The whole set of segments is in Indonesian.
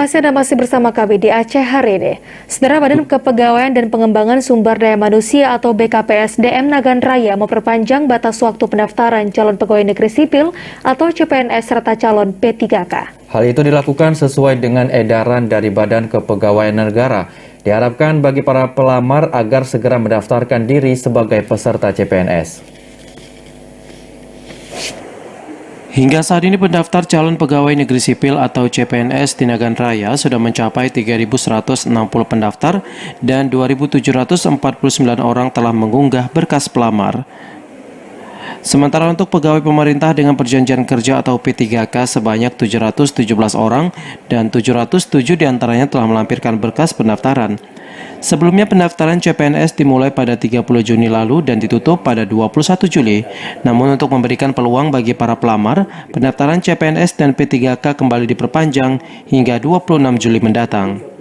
kasih Anda masih bersama kami di Aceh hari ini. Saudara, Badan Kepegawaian dan Pengembangan Sumber Daya Manusia atau BKPSDM Nagan Raya memperpanjang batas waktu pendaftaran calon pegawai negeri sipil atau CPNS serta calon P3K. Hal itu dilakukan sesuai dengan edaran dari Badan Kepegawaian Negara. Diharapkan bagi para pelamar agar segera mendaftarkan diri sebagai peserta CPNS. Hingga saat ini pendaftar calon pegawai negeri sipil atau CPNS di Nagan Raya sudah mencapai 3.160 pendaftar dan 2.749 orang telah mengunggah berkas pelamar. Sementara untuk pegawai pemerintah dengan perjanjian kerja atau P3K sebanyak 717 orang dan 707 diantaranya telah melampirkan berkas pendaftaran. Sebelumnya pendaftaran CPNS dimulai pada 30 Juni lalu dan ditutup pada 21 Juli. Namun untuk memberikan peluang bagi para pelamar, pendaftaran CPNS dan P3K kembali diperpanjang hingga 26 Juli mendatang.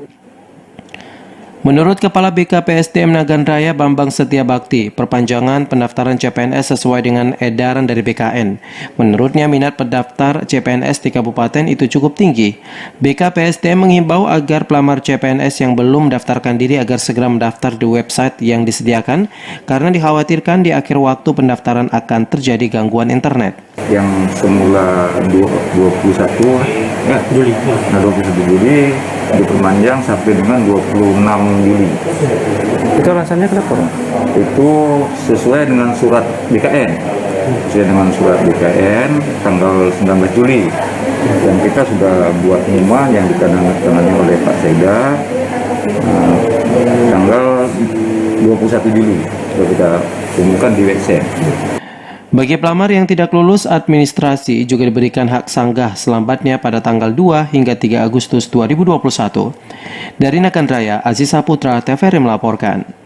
Menurut Kepala BKPSDM Nagan Raya Bambang Setiabakti, perpanjangan pendaftaran CPNS sesuai dengan edaran dari BKN. Menurutnya minat pendaftar CPNS di kabupaten itu cukup tinggi. BKPSDM menghimbau agar pelamar CPNS yang belum mendaftarkan diri agar segera mendaftar di website yang disediakan karena dikhawatirkan di akhir waktu pendaftaran akan terjadi gangguan internet. Yang semula 21 Juli diperpanjang sampai dengan 26 Juli. Itu alasannya kenapa, Bang? Itu sesuai dengan surat BKN. Sesuai dengan surat BKN tanggal 19 Juli. Dan kita sudah buat pengumuman yang ditandatangani oleh Pak Sekda tanggal 21 Juli. Sudah kita umumkan di website. Bagi pelamar yang tidak lulus administrasi juga diberikan hak sanggah selambatnya pada tanggal 2 hingga 3 Agustus 2021. Dari Nagan Raya, Aziz Saputra, TVRI melaporkan.